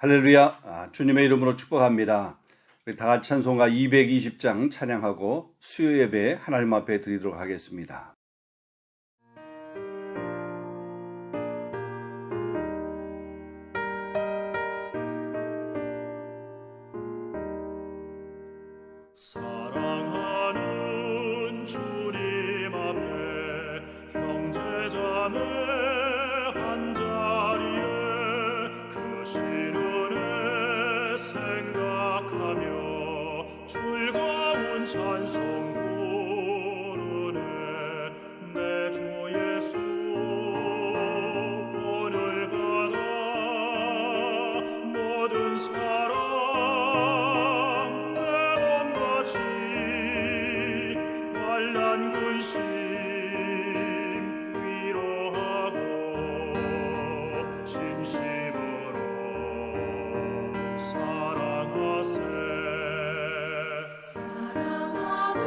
할렐루야. 주님의 이름으로 축복합니다. 우리 다 같이 찬송가 220장 찬양하고 수요 예배 하나님 앞에 드리도록 하겠습니다. 사랑하는 주님 앞에 형제자매 한자리에 그 시련에 생각하며 즐거운 찬송 부르네. 내 주 예수 본을 받아 모든 사랑 환난 근심 위로하고 진심으로 사랑하세. 사랑하는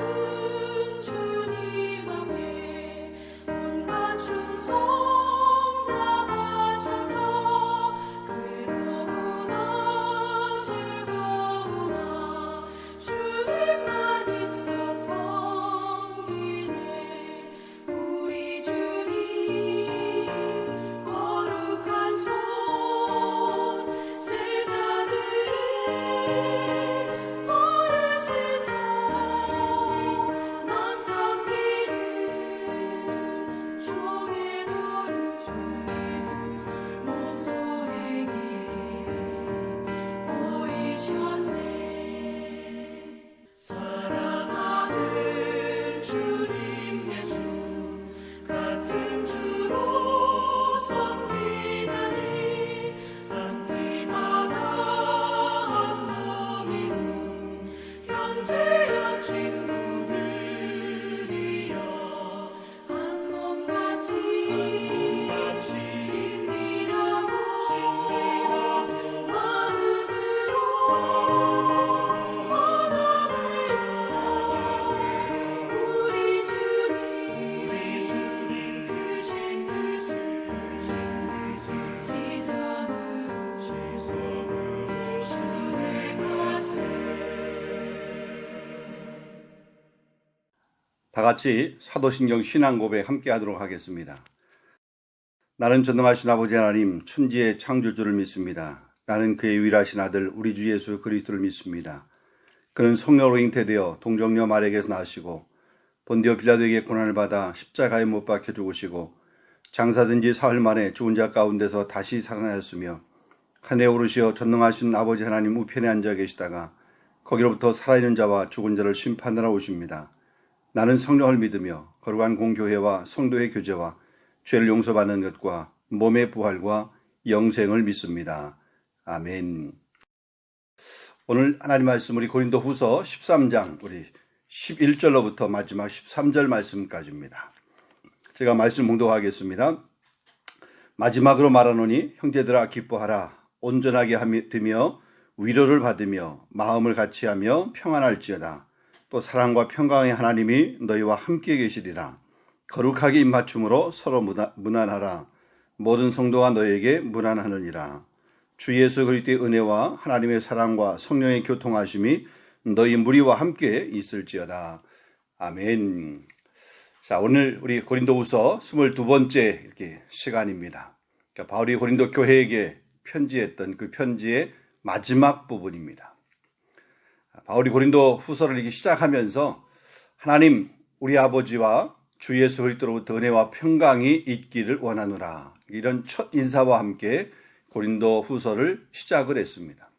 주님 앞에 온갖 충성 다 바쳐서 괴로우나 즐거우나 주님만 입소서. 우리 주님 거룩한 손 제자들의 버르시사 남 섬기는 종의 도를 몸소에게 보이셨네. 사랑하는 주님 예수 같은 주로 섬기나니 한 피마다 한 몸이군 형제여 친구들이여 한 몸같이 친밀하고 마음으로 하나 되어 우리 주님 크신 뜻을 지성으로 준행하세. 다 같이 사도신경 신앙고백 함께 하도록 하겠습니다. 나는 전능하신 아버지 하나님 천지의 창조주를 믿습니다. 나는 그의 유일하신 아들 우리 주 예수 그리스도를 믿습니다. 그는 성령으로 잉태되어 동정녀 마리아에게서 나시고 본디오 빌라도에게 고난을 받아 십자가에 못 박혀 죽으시고 장사된 지 사흘 만에 죽은 자 가운데서 다시 살아나셨으며 하늘에 오르시어 전능하신 아버지 하나님 우편에 앉아 계시다가 거기로부터 살아있는 자와 죽은 자를 심판하러 오십니다. 나는 성령을 믿으며 거룩한 공교회와 성도의 교제와 죄를 용서받는 것과 몸의 부활과 영생을 믿습니다. 아멘. 오늘 하나님 말씀 우리 고린도후서 13장 우리 11절로부터 마지막 13절 말씀까지입니다. 제가 말씀 몽독하겠습니다. 마지막으로 말하노니 형제들아 기뻐하라. 온전하게 되며 위로를 받으며 마음을 같이하며 평안할지어다. 또 사랑과 평강의 하나님이 너희와 함께 계시리라. 거룩하게 입맞춤으로 서로 문안하라. 모든 성도가 너희에게 문안하느니라. 주 예수 그리스도의 은혜와 하나님의 사랑과 성령의 교통하심이 너희 무리와 함께 있을지어다. 아멘. 자, 오늘 우리 고린도후서 22번째 이렇게 시간입니다. 그러니까 바울이 고린도 교회에게 편지했던 그 편지의 마지막 부분입니다. 바울이 고린도 후서를 이렇게 시작하면서 하나님 우리 아버지와 주 예수 그리스도로부터 은혜와 평강이 있기를 원하노라. 이런 첫 인사와 함께 고린도 후서를 시작을 했습니다.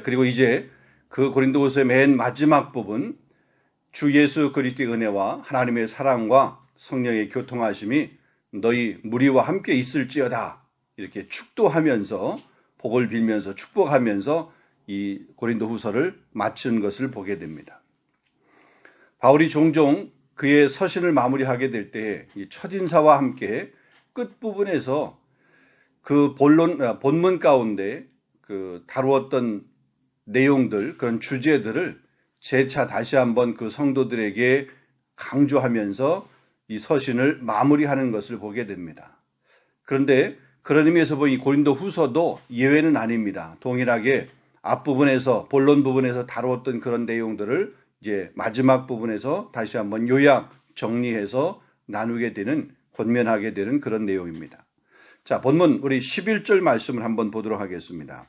그리고 이제 그 고린도 후서의 맨 마지막 부분 주 예수 그리스도의 은혜와 하나님의 사랑과 성령의 교통하심이 너희 무리와 함께 있을지어다. 이렇게 축도하면서 복을 빌면서 축복하면서 이 고린도 후서를 마치는 것을 보게 됩니다. 바울이 종종 그의 서신을 마무리하게 될 때 이 첫인사와 함께 끝부분에서 그 본문 가운데 그 다루었던 내용들, 그런 주제들을 재차 다시 한번 그 성도들에게 강조하면서 이 서신을 마무리하는 것을 보게 됩니다. 그런데 그런 의미에서 보니 고린도 후서도 예외는 아닙니다. 동일하게 앞부분에서, 본론 부분에서 다루었던 그런 내용들을 이제 마지막 부분에서 다시 한번 요약, 정리해서 나누게 되는, 권면하게 되는 그런 내용입니다. 자, 본문 우리 11절 말씀을 한번 보도록 하겠습니다.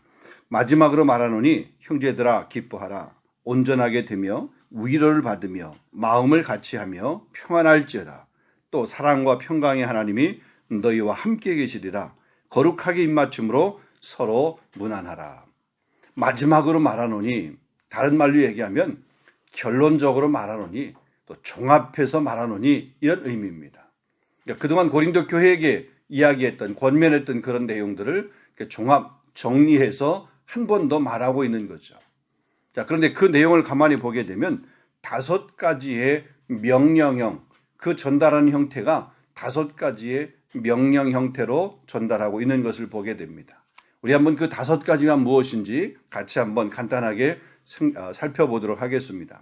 마지막으로 말하노니 형제들아 기뻐하라. 온전하게 되며 위로를 받으며 마음을 같이하며 평안할지어다. 또 사랑과 평강의 하나님이 너희와 함께 계시리라. 거룩하게 입맞춤으로 서로 문안하라. 마지막으로 말하노니, 다른 말로 얘기하면 결론적으로 말하노니, 또 종합해서 말하노니, 이런 의미입니다. 그러니까 그동안 고린도 교회에게 이야기했던, 권면했던 그런 내용들을 종합, 정리해서 한 번 더 말하고 있는 거죠. 자, 그런데 그 내용을 가만히 보게 되면 5가지의 명령형, 그 전달하는 형태가 5가지의 명령 형태로 전달하고 있는 것을 보게 됩니다. 우리 한번 그 5가지가 무엇인지 같이 한번 간단하게 살펴보도록 하겠습니다.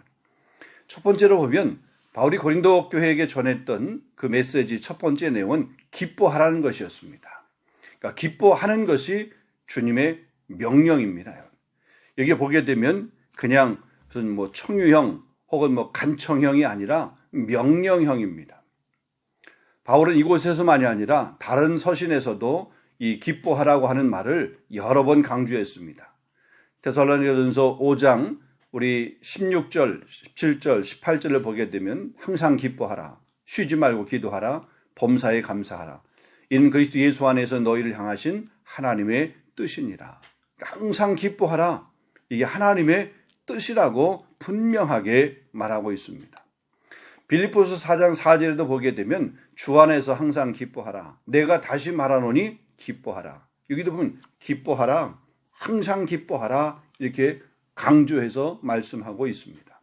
첫 번째로 보면 바울이 고린도 교회에게 전했던 그 메시지 첫 번째 내용은 기뻐하라는 것이었습니다. 그러니까 기뻐하는 것이 주님의 명령입니다. 여기 보게 되면 그냥 무슨 뭐 청유형 혹은 뭐 간청형이 아니라 명령형입니다. 바울은 이곳에서만이 아니라 다른 서신에서도 이 기뻐하라고 하는 말을 여러 번 강조했습니다. 데살로니가전서 5장 우리 16절, 17절, 18절을 보게 되면 항상 기뻐하라, 쉬지 말고 기도하라, 범사에 감사하라. 이는 그리스도 예수 안에서 너희를 향하신 하나님의 뜻이니라. 항상 기뻐하라. 이게 하나님의 뜻이라고 분명하게 말하고 있습니다. 빌립보서 4장 4절에도 보게 되면 주 안에서 항상 기뻐하라. 내가 다시 말하노니 기뻐하라. 여기도 보면 기뻐하라, 항상 기뻐하라 이렇게 강조해서 말씀하고 있습니다.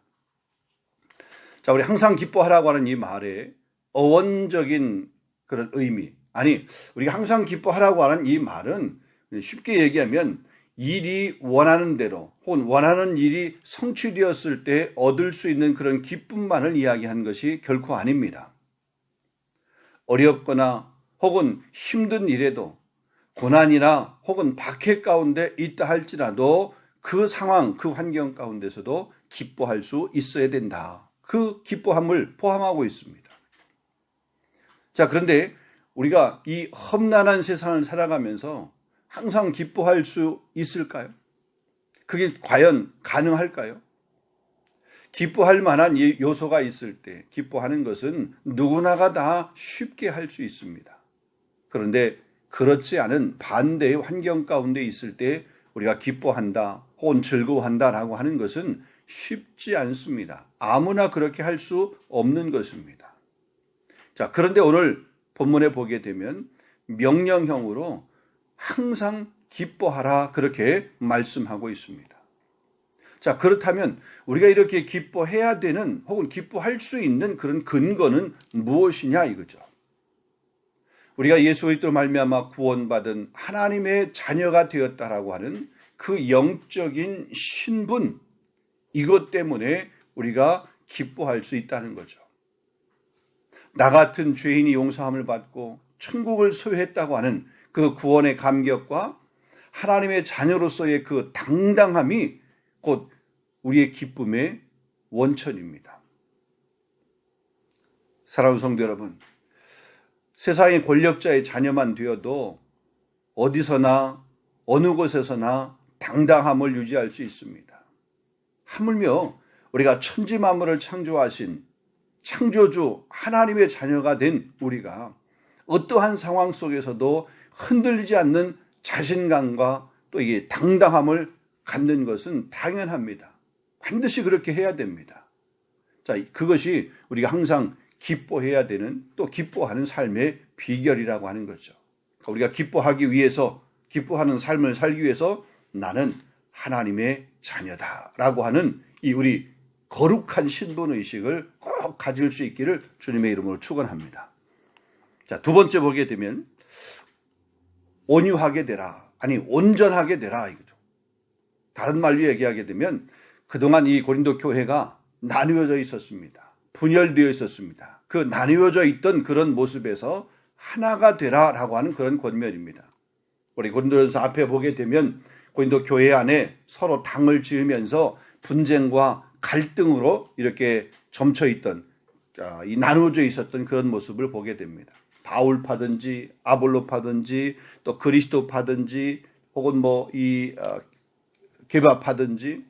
자, 우리 항상 기뻐하라고 하는 이 말의 어원적인 그런 의미, 아니 우리가 항상 기뻐하라고 하는 이 말은 쉽게 얘기하면 일이 원하는 대로 혹은 원하는 일이 성취되었을 때 얻을 수 있는 그런 기쁨만을 이야기하는 것이 결코 아닙니다. 어렵거나 혹은 힘든 일에도 고난이나 혹은 박해 가운데 있다 할지라도 그 상황, 그 환경 가운데서도 기뻐할 수 있어야 된다. 그 기뻐함을 포함하고 있습니다. 자, 그런데 우리가 이 험난한 세상을 살아가면서 항상 기뻐할 수 있을까요? 그게 과연 가능할까요? 기뻐할 만한 요소가 있을 때 기뻐하는 것은 누구나가 다 쉽게 할 수 있습니다. 그런데 그렇지 않은 반대의 환경 가운데 있을 때 우리가 기뻐한다 혹은 즐거워한다라고 하는 것은 쉽지 않습니다. 아무나 그렇게 할 수 없는 것입니다. 자, 그런데 오늘 본문에 보게 되면 명령형으로 항상 기뻐하라 그렇게 말씀하고 있습니다. 자, 그렇다면 우리가 이렇게 기뻐해야 되는 혹은 기뻐할 수 있는 그런 근거는 무엇이냐 이거죠. 우리가 예수 그리스도로 말미암아 구원받은 하나님의 자녀가 되었다라고 하는 그 영적인 신분, 이것 때문에 우리가 기뻐할 수 있다는 거죠. 나 같은 죄인이 용서함을 받고 천국을 소유했다고 하는 그 구원의 감격과 하나님의 자녀로서의 그 당당함이 곧 우리의 기쁨의 원천입니다. 사랑하는 성도 여러분, 세상의 권력자의 자녀만 되어도 어디서나 어느 곳에서나 당당함을 유지할 수 있습니다. 하물며 우리가 천지 만물을 창조하신 창조주 하나님의 자녀가 된 우리가 어떠한 상황 속에서도 흔들리지 않는 자신감과 또 이게 당당함을 갖는 것은 당연합니다. 반드시 그렇게 해야 됩니다. 자, 그것이 우리가 항상 기뻐해야 되는 또 기뻐하는 삶의 비결이라고 하는 거죠. 우리가 기뻐하기 위해서, 기뻐하는 삶을 살기 위해서 나는 하나님의 자녀다라고 하는 이 우리 거룩한 신분의식을 꼭 가질 수 있기를 주님의 이름으로 축원합니다. 자, 두 번째 보게 되면 온유하게 되라, 아니 온전하게 되라 이거죠. 다른 말로 얘기하게 되면 그동안 이 고린도 교회가 나누어져 있었습니다. 분열되어 있었습니다. 그 나누어져 있던 그런 모습에서 하나가 되라라고 하는 그런 권면입니다. 우리 고린도전서 앞에 보게 되면 고린도 교회 안에 서로 당을 지으면서 분쟁과 갈등으로 이렇게 점쳐 있던, 이 나누어져 있었던 그런 모습을 보게 됩니다. 바울파든지 아볼로파든지 또 그리스도파든지 혹은 개바파든지,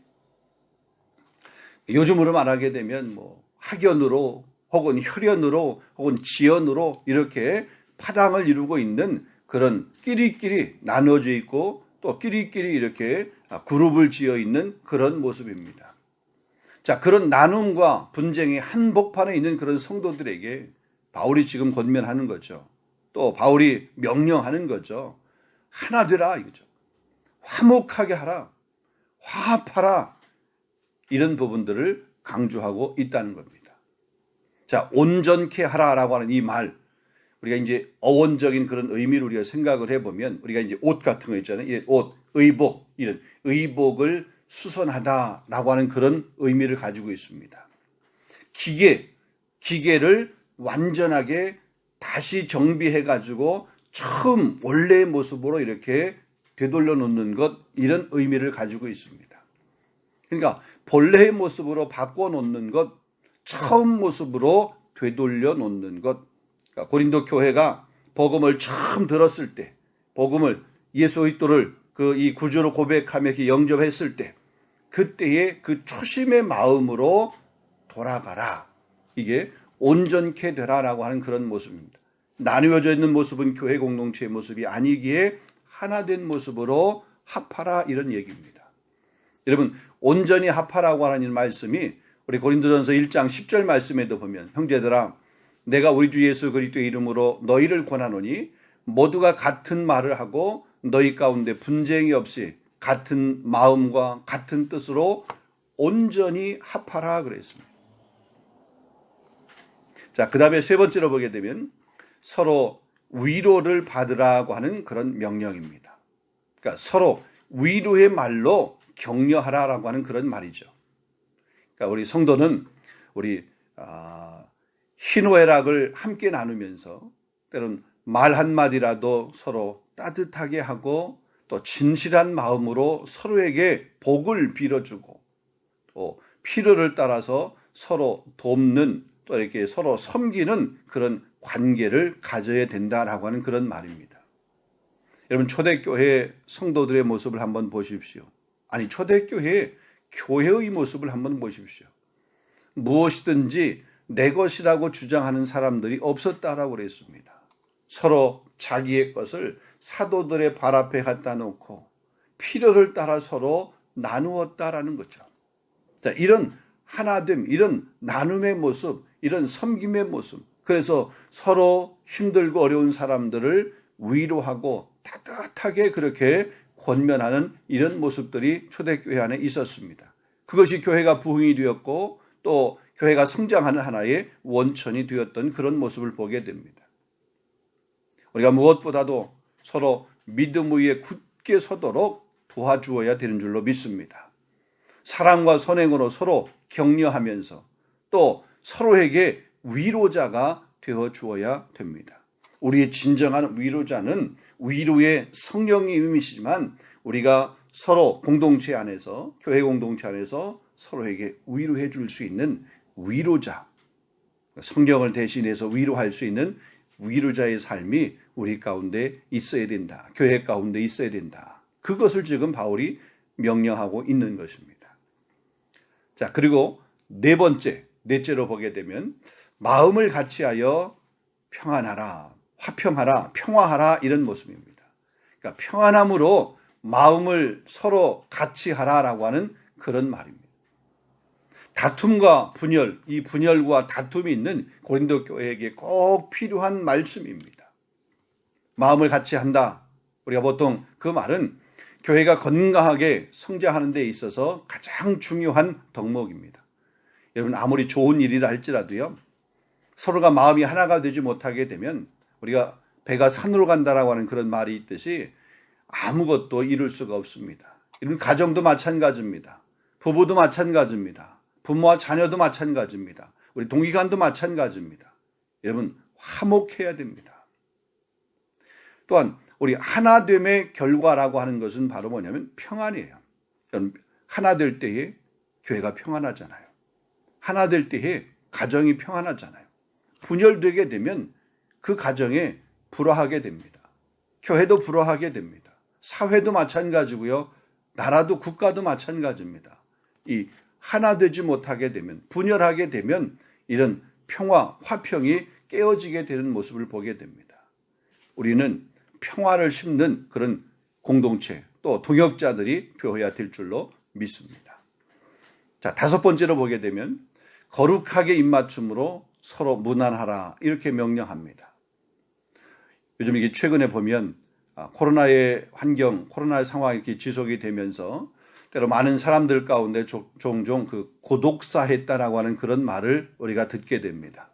요즘으로 말하게 되면 학연으로 혹은 혈연으로 혹은 지연으로 이렇게 파당을 이루고 있는 그런 끼리끼리 나누어져 있고 또 끼리끼리 이렇게 그룹을 지어 있는 그런 모습입니다. 자, 그런 나눔과 분쟁의 한복판에 있는 그런 성도들에게 바울이 지금 권면하는 거죠. 또 바울이 명령하는 거죠. 하나 되라 이거죠. 화목하게 하라, 화합하라, 이런 부분들을 강조하고 있다는 겁니다. 자, 온전케 하라라고 하는 이 말, 우리가 이제 어원적인 그런 의미를 우리가 생각을 해보면, 우리가 이제 옷 같은 거 있잖아요. 옷, 의복, 이런 의복을 수선하다라고 하는 그런 의미를 가지고 있습니다. 기계를 완전하게 다시 정비해가지고 처음 원래의 모습으로 이렇게 되돌려 놓는 것, 이런 의미를 가지고 있습니다. 그러니까 본래의 모습으로 바꿔 놓는 것, 처음 모습으로 되돌려 놓는 것. 그러니까 고린도 교회가 복음을 처음 들었을 때, 복음을 예수 그리스도를 이 구주로 고백하며 영접했을 때, 그때의 그 초심의 마음으로 돌아가라. 이게 온전케 되라라고 하는 그런 모습입니다. 나누어져 있는 모습은 교회 공동체의 모습이 아니기에 하나된 모습으로 합하라, 이런 얘기입니다. 여러분, 온전히 합하라고 하는 말씀이 우리 고린도전서 1장 10절 말씀에도 보면, 형제들아 내가 우리 주 예수 그리스도의 이름으로 너희를 권하노니 모두가 같은 말을 하고 너희 가운데 분쟁이 없이 같은 마음과 같은 뜻으로 온전히 합하라 그랬습니다. 자, 그 다음에 세 번째로 보게 되면 서로 위로를 받으라고 하는 그런 명령입니다. 그러니까 서로 위로의 말로 격려하라라고 하는 그런 말이죠. 그러니까 우리 성도는 우리 희노애락을 함께 나누면서 때론 말 한마디라도 서로 따뜻하게 하고 또 진실한 마음으로 서로에게 복을 빌어주고 또 필요를 따라서 서로 돕는, 또 이렇게 서로 섬기는 그런 관계를 가져야 된다라고 하는 그런 말입니다. 여러분, 초대교회 성도들의 모습을 한번 보십시오. 아니, 초대교회 교회의 모습을 한번 보십시오. 무엇이든지 내 것이라고 주장하는 사람들이 없었다라고 그랬습니다. 서로 자기의 것을 사도들의 발 앞에 갖다 놓고 필요를 따라 서로 나누었다라는 거죠. 자, 이런 하나됨, 이런 나눔의 모습, 이런 섬김의 모습, 그래서 서로 힘들고 어려운 사람들을 위로하고 따뜻하게 그렇게 권면하는 이런 모습들이 초대교회 안에 있었습니다. 그것이 교회가 부흥이 되었고 또 교회가 성장하는 하나의 원천이 되었던 그런 모습을 보게 됩니다. 우리가 무엇보다도 서로 믿음 위에 굳게 서도록 도와주어야 되는 줄로 믿습니다. 사랑과 선행으로 서로 격려하면서 또 서로에게 위로자가 되어 주어야 됩니다. 우리의 진정한 위로자는 위로의 성령님이시지만 우리가 서로 공동체 안에서, 교회 공동체 안에서 서로에게 위로해 줄 수 있는 위로자, 성령을 대신해서 위로할 수 있는 위로자의 삶이 우리 가운데 있어야 된다. 교회 가운데 있어야 된다. 그것을 지금 바울이 명령하고 있는 것입니다. 자, 그리고 넷째로 보게 되면 마음을 같이하여 평안하라, 화평하라, 평화하라, 이런 모습입니다. 그러니까 평안함으로 마음을 서로 같이 하라라고 하는 그런 말입니다. 다툼과 분열, 이 분열과 다툼이 있는 고린도 교회에게 꼭 필요한 말씀입니다. 마음을 같이 한다. 우리가 보통 그 말은 교회가 건강하게 성장하는 데 있어서 가장 중요한 덕목입니다. 여러분, 아무리 좋은 일이라 할지라도요, 서로가 마음이 하나가 되지 못하게 되면 우리가 배가 산으로 간다라고 하는 그런 말이 있듯이 아무것도 이룰 수가 없습니다. 이런 가정도 마찬가지입니다. 부부도 마찬가지입니다. 부모와 자녀도 마찬가지입니다. 우리 동기간도 마찬가지입니다. 여러분, 화목해야 됩니다. 또한 우리 하나됨의 결과라고 하는 것은 바로 뭐냐면 평안이에요. 하나 될 때에 교회가 평안하잖아요. 하나 될 때에 가정이 평안하잖아요. 분열되게 되면 그 가정에 불화하게 됩니다. 교회도 불화하게 됩니다. 사회도 마찬가지고요. 나라도 국가도 마찬가지입니다. 이 하나 되지 못하게 되면, 분열하게 되면 이런 평화, 화평이 깨어지게 되는 모습을 보게 됩니다. 우리는 평화를 심는 그런 공동체, 또 동역자들이 되어야 될 줄로 믿습니다. 자, 다섯 번째로 보게 되면 거룩하게 입맞춤으로 서로 무난하라 이렇게 명령합니다. 요즘 이게 최근에 보면 코로나의 환경, 코로나의 상황이 이렇게 지속이 되면서 때로 많은 사람들 가운데 종종 그 고독사했다라고 하는 그런 말을 우리가 듣게 됩니다.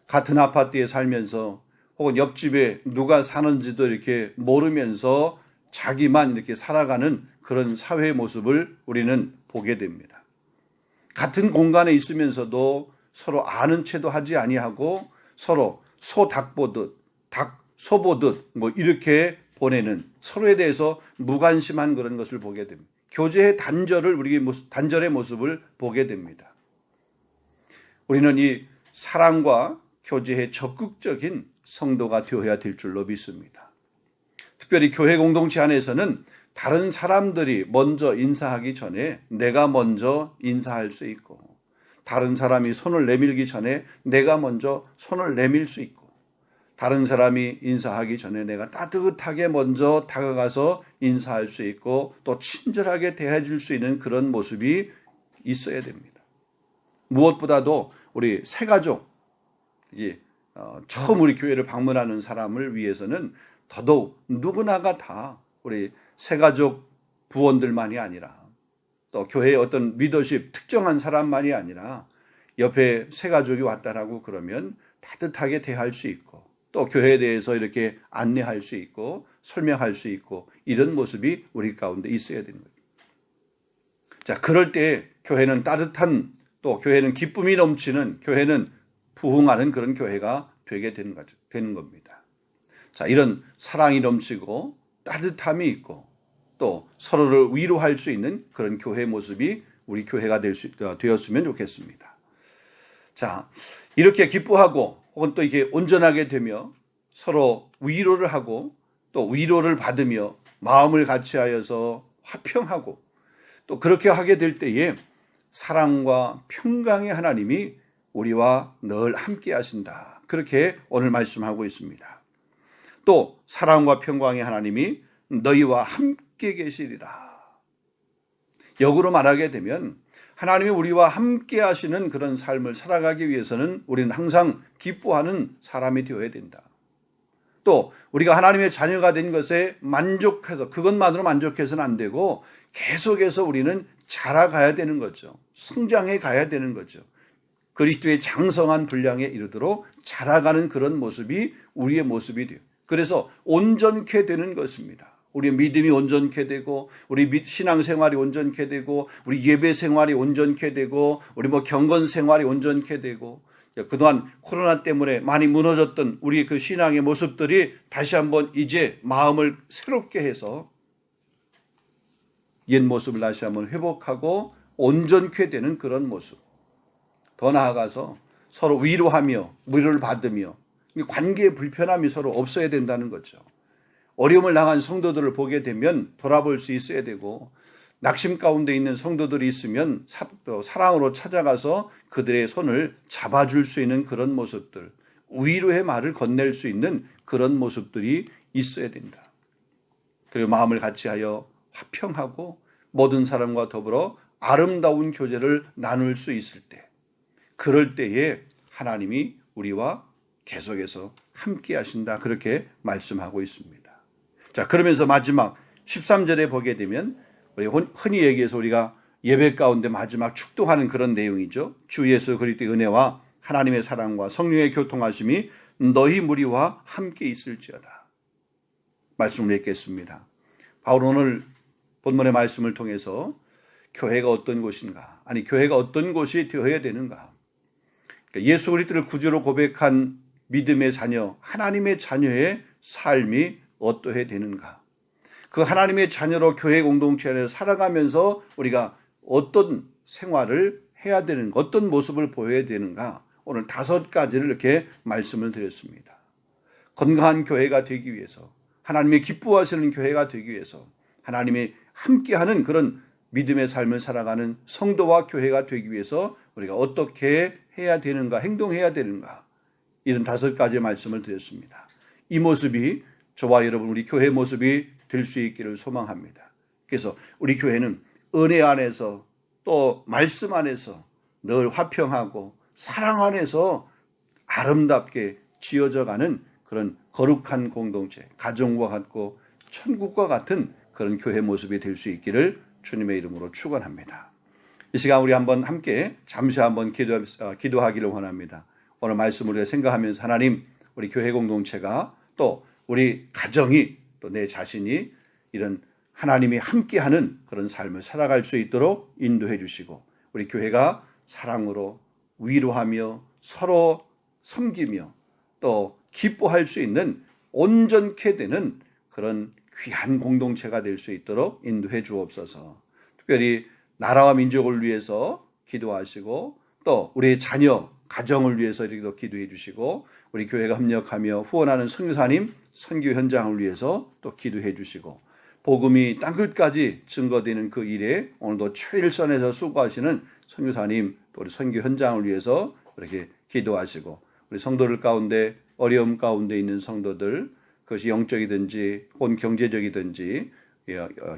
같은 아파트에 살면서 혹은 옆집에 누가 사는지도 이렇게 모르면서 자기만 이렇게 살아가는 그런 사회의 모습을 우리는 보게 됩니다. 같은 공간에 있으면서도 서로 아는 체도 하지 아니하고 서로 소 닭 보듯 닭 소 보듯 뭐 이렇게 보내는, 서로에 대해서 무관심한 그런 것을 보게 됩니다. 교제의 단절의 모습을 보게 됩니다. 우리는 이 사랑과 교제의 적극적인 성도가 되어야 될 줄로 믿습니다. 특별히 교회 공동체 안에서는 다른 사람들이 먼저 인사하기 전에 내가 먼저 인사할 수 있고, 다른 사람이 손을 내밀기 전에 내가 먼저 손을 내밀 수 있고, 다른 사람이 인사하기 전에 내가 따뜻하게 먼저 다가가서 인사할 수 있고, 또 친절하게 대해줄 수 있는 그런 모습이 있어야 됩니다. 무엇보다도 우리 새가족, 처음 우리 교회를 방문하는 사람을 위해서는 더더욱 누구나가 다 우리 새가족 부원들만이 아니라, 또 교회의 어떤 리더십 특정한 사람만이 아니라 옆에 새가족이 왔다라고 그러면 따뜻하게 대할 수 있고, 또 교회에 대해서 이렇게 안내할 수 있고 설명할 수 있고, 이런 모습이 우리 가운데 있어야 되는 거예요. 자, 그럴 때 교회는 따뜻한, 또 교회는 기쁨이 넘치는, 교회는 부흥하는 그런 교회가 되게 되는 겁니다. 자, 이런 사랑이 넘치고 따뜻함이 있고 또 서로를 위로할 수 있는 그런 교회 모습이 우리 교회가 되었으면 좋겠습니다. 자, 이렇게 기뻐하고 혹은 또 이렇게 온전하게 되며 서로 위로를 하고 또 위로를 받으며 마음을 같이하여서 화평하고, 또 그렇게 하게 될 때에 사랑과 평강의 하나님이 우리와 늘 함께 하신다. 그렇게 오늘 말씀하고 있습니다. 또 사랑과 평강의 하나님이 너희와 함께 계시리라. 역으로 말하게 되면 하나님이 우리와 함께 하시는 그런 삶을 살아가기 위해서는 우리는 항상 기뻐하는 사람이 되어야 된다. 또 우리가 하나님의 자녀가 된 것에 만족해서, 그것만으로 만족해서는 안 되고 계속해서 우리는 자라가야 되는 거죠. 성장해 가야 되는 거죠. 그리스도의 장성한 분량에 이르도록 자라가는 그런 모습이 우리의 모습이 돼요. 그래서 온전케 되는 것입니다. 우리의 믿음이 온전케 되고, 우리 신앙생활이 온전케 되고, 우리 예배생활이 온전케 되고, 우리 경건생활이 온전케 되고, 그동안 코로나 때문에 많이 무너졌던 우리 그 신앙의 모습들이 다시 한번 이제 마음을 새롭게 해서 옛 모습을 다시 한번 회복하고 온전케 되는 그런 모습. 더 나아가서 서로 위로하며 위로를 받으며 관계의 불편함이 서로 없어야 된다는 거죠. 어려움을 당한 성도들을 보게 되면 돌아볼 수 있어야 되고, 낙심 가운데 있는 성도들이 있으면 사랑으로 찾아가서 그들의 손을 잡아줄 수 있는 그런 모습들, 위로의 말을 건넬 수 있는 그런 모습들이 있어야 된다. 그리고 마음을 같이하여 화평하고 모든 사람과 더불어 아름다운 교제를 나눌 수 있을 때, 그럴 때에 하나님이 우리와 계속해서 함께 하신다. 그렇게 말씀하고 있습니다. 자, 그러면서 마지막 13절에 보게 되면 우리 흔히 얘기해서 우리가 예배 가운데 마지막 축도하는 그런 내용이죠. 주 예수 그리스도의 은혜와 하나님의 사랑과 성령의 교통하심이 너희 무리와 함께 있을지어다. 말씀을 읽겠습니다. 바울은 오늘 본문의 말씀을 통해서 교회가 어떤 곳인가, 아니 교회가 어떤 곳이 되어야 되는가, 예수 그리스도를 구주로 고백한 믿음의 자녀, 하나님의 자녀의 삶이 어떠해야 되는가? 그 하나님의 자녀로 교회 공동체 안에서 살아가면서 우리가 어떤 생활을 해야 되는가, 어떤 모습을 보여야 되는가, 오늘 5가지를 이렇게 말씀을 드렸습니다. 건강한 교회가 되기 위해서, 하나님의 기뻐하시는 교회가 되기 위해서, 하나님의 함께하는 그런 믿음의 삶을 살아가는 성도와 교회가 되기 위해서 우리가 어떻게 해야 되는가, 행동해야 되는가, 이런 5가지의 말씀을 드렸습니다. 이 모습이 저와 여러분 우리 교회 모습이 될 수 있기를 소망합니다. 그래서 우리 교회는 은혜 안에서 또 말씀 안에서 늘 화평하고 사랑 안에서 아름답게 지어져가는 그런 거룩한 공동체, 가정과 같고 천국과 같은 그런 교회 모습이 될 수 있기를 주님의 이름으로 축원합니다. 이 시간 우리 한번 함께 잠시 한번 기도하기를 원합니다. 오늘 말씀을 우리가 생각하면서 하나님, 우리 교회 공동체가 또 우리 가정이 또 내 자신이 이런 하나님이 함께하는 그런 삶을 살아갈 수 있도록 인도해 주시고, 우리 교회가 사랑으로 위로하며 서로 섬기며 또 기뻐할 수 있는 온전케 되는 그런 귀한 공동체가 될 수 있도록 인도해 주옵소서. 특별히 나라와 민족을 위해서 기도하시고 또 우리의 자녀, 가정을 위해서 이렇게 기도해 주시고, 우리 교회가 협력하며 후원하는 선교사님 선교 현장을 위해서 또 기도해 주시고, 복음이 땅끝까지 증거되는 그 일에 오늘도 최일선에서 수고하시는 선교사님 또 우리 선교 현장을 위해서 이렇게 기도하시고, 우리 성도들 가운데 어려움 가운데 있는 성도들, 그것이 영적이든지 혹은 경제적이든지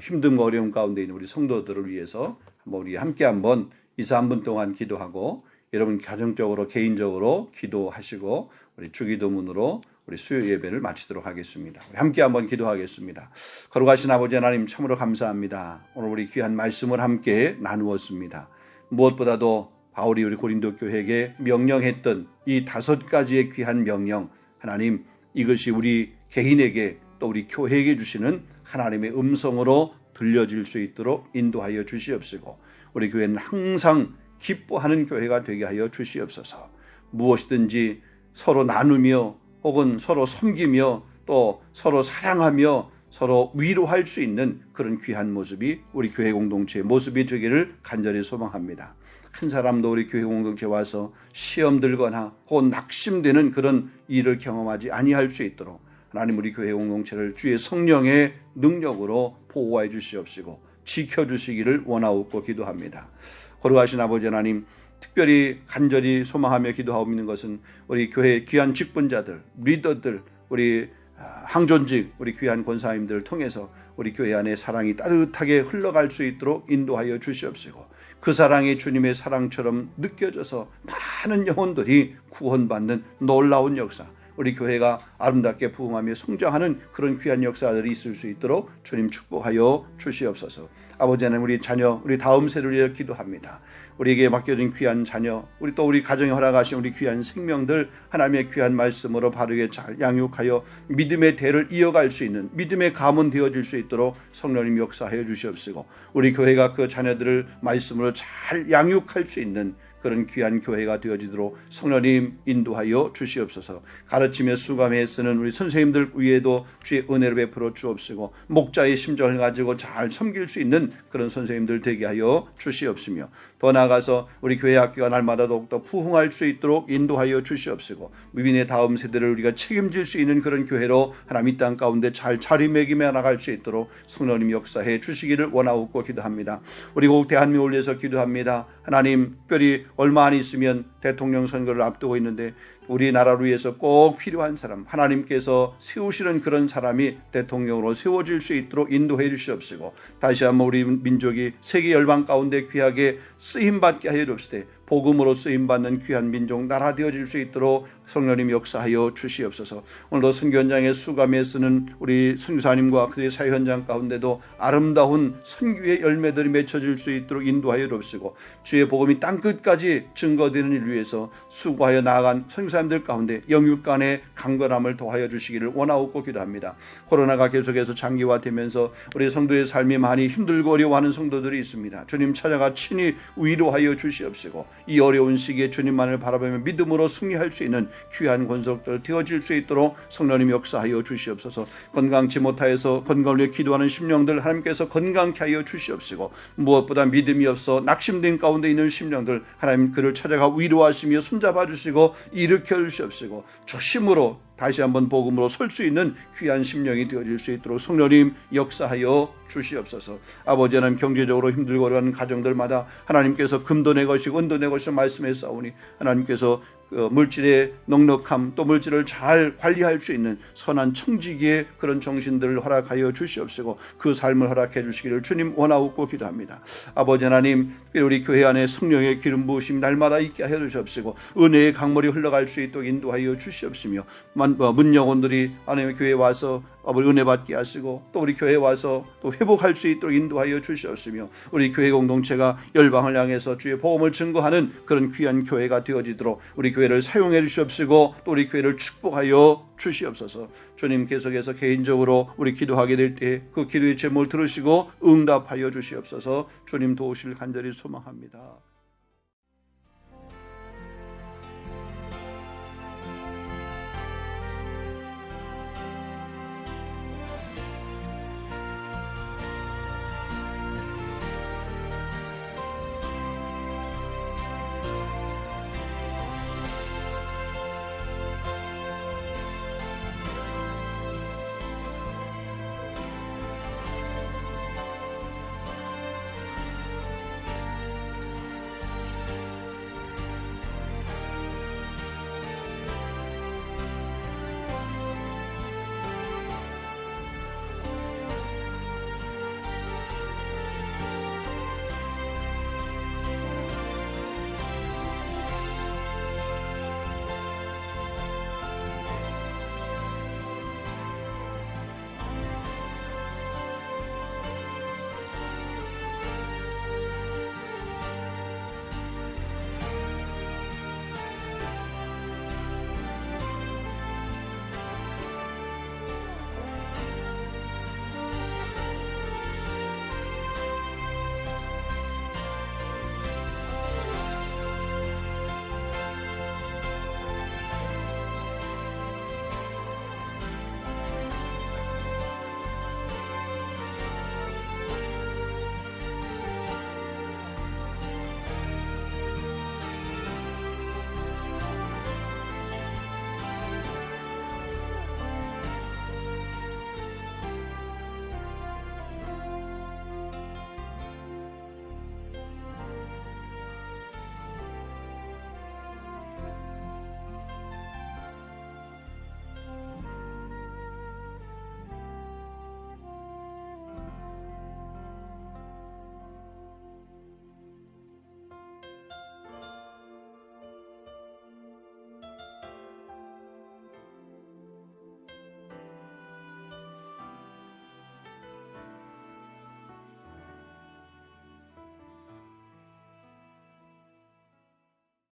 힘든 어려움 가운데 있는 우리 성도들을 위해서 우리 함께 한번 2-3분 동안 기도하고, 여러분 가정적으로 개인적으로 기도하시고 우리 주기도문으로 우리 수요 예배를 마치도록 하겠습니다. 우리 함께 한번 기도하겠습니다. 거룩하신 아버지 하나님, 참으로 감사합니다. 오늘 우리 귀한 말씀을 함께 나누었습니다. 무엇보다도 바울이 우리 고린도 교회에게 명령했던 이 5가지의 귀한 명령, 하나님, 이것이 우리 개인에게 또 우리 교회에게 주시는 하나님의 음성으로 들려질 수 있도록 인도하여 주시옵시고, 우리 교회는 항상 기뻐하는 교회가 되게 하여 주시옵소서. 무엇이든지 서로 나누며 혹은 서로 섬기며 또 서로 사랑하며 서로 위로할 수 있는 그런 귀한 모습이 우리 교회 공동체의 모습이 되기를 간절히 소망합니다. 한 사람도 우리 교회 공동체에 와서 시험 들거나 혹은 낙심되는 그런 일을 경험하지 아니할 수 있도록 하나님, 우리 교회 공동체를 주의 성령의 능력으로 보호해 주시옵시고 지켜주시기를 원하옵고 기도합니다. 거룩하신 아버지 하나님, 특별히 간절히 소망하며 기도하고 있는 것은 우리 교회 귀한 직분자들, 리더들, 우리 항존직, 우리 귀한 권사님들을 통해서 우리 교회 안에 사랑이 따뜻하게 흘러갈 수 있도록 인도하여 주시옵시고, 그 사랑이 주님의 사랑처럼 느껴져서 많은 영혼들이 구원받는 놀라운 역사, 우리 교회가 아름답게 부흥하며 성장하는 그런 귀한 역사들이 있을 수 있도록 주님 축복하여 주시옵소서. 아버지 하나님, 우리 자녀, 우리 다음 세대를 위해 기도합니다. 우리에게 맡겨진 귀한 자녀, 우리 가정에 허락하신 우리 귀한 생명들, 하나님의 귀한 말씀으로 바르게 잘 양육하여 믿음의 대를 이어갈 수 있는 믿음의 가문 되어질 수 있도록 성령님 역사하여 주시옵시고, 우리 교회가 그 자녀들을 말씀으로 잘 양육할 수 있는 그런 귀한 교회가 되어지도록 성령님 인도하여 주시옵소서. 가르치며 수감해 쓰는 우리 선생님들 위에도 주의 은혜를 베풀어 주옵시고, 목자의 심정을 가지고 잘 섬길 수 있는 그런 선생님들 되게 하여 주시옵시며, 더 나아가서 우리 교회 학교가 날마다 더욱더 부흥할 수 있도록 인도하여 주시옵시고, 미빈의 다음 세대를 우리가 책임질 수 있는 그런 교회로 하나님 이 땅 가운데 잘 자리매김해 나갈 수 있도록 성령님 역사해 주시기를 원하옵고 기도합니다. 우리 국 대한민국을 위해서 기도합니다. 하나님, 특별히 얼마 안 있으면 대통령 선거를 앞두고 있는데 우리나라를 위해서 꼭 필요한 사람, 하나님께서 세우시는 그런 사람이 대통령으로 세워질 수 있도록 인도해 주시옵시고, 다시 한번 우리 민족이 세계 열방 가운데 귀하게 쓰임받게 하여 주옵시되, 복음으로 쓰임받는 귀한 민족 나라 되어질 수 있도록 성령님 역사하여 주시옵소서. 오늘도 선교 현장에 수감에 쓰는 우리 선교사님과 그들의 사회 현장 가운데도 아름다운 선교의 열매들이 맺혀질 수 있도록 인도하여 주옵시고, 주의 복음이 땅끝까지 증거되는 일을 위해서 수고하여 나아간 선교사님들 가운데 영육간의 강건함을 더하여 주시기를 원하옵고 기도합니다. 코로나가 계속해서 장기화되면서 우리 성도의 삶이 많이 힘들고 어려워하는 성도들이 있습니다. 주님 찾아가 친히 위로하여 주시옵시고, 이 어려운 시기에 주님만을 바라보며 믿음으로 승리할 수 있는 귀한 권속들 되어질 수 있도록 성령님 역사하여 주시옵소서. 건강치 못하여서 건강을 위해 기도하는 심령들 하나님께서 건강케 하여 주시옵시고, 무엇보다 믿음이 없어 낙심된 가운데 있는 심령들 하나님 그를 찾아가 위로하시며 손잡아 주시고 일으켜 주시옵시고, 조심으로 다시 한번 복음으로 설 수 있는 귀한 심령이 되어질 수 있도록 성령님 역사하여 주시옵소서. 아버지 하나님, 경제적으로 힘들고 어려운 가정들마다 하나님께서 금도 내 것이고 은도 내 것이고 말씀에 싸우니 하나님께서 물질의 넉넉함 또 물질을 잘 관리할 수 있는 선한 청지기의 그런 정신들을 허락하여 주시옵시고 그 삶을 허락해 주시기를 주님 원하옵고 기도합니다. 아버지 하나님, 우리 교회 안에 성령의 기름 부으심이 날마다 있게 하여 주시옵시고 은혜의 강물이 흘러갈 수 있도록 인도하여 주시옵시며, 문영혼들이 하나님의 교회에 와서 은혜 받게 하시고 또 우리 교회에 와서 또 회복할 수 있도록 인도하여 주시옵시며, 우리 교회 공동체가 열방을 향해서 주의 복음을 증거하는 그런 귀한 교회가 되어지도록 우리 교회를 사용해 주시옵시고 또 우리 교회를 축복하여 주시옵소서. 주님, 계속해서 개인적으로 우리 기도하게 될 때 그 기도의 제목을 들으시고 응답하여 주시옵소서. 주님 도우실 간절히 소망합니다.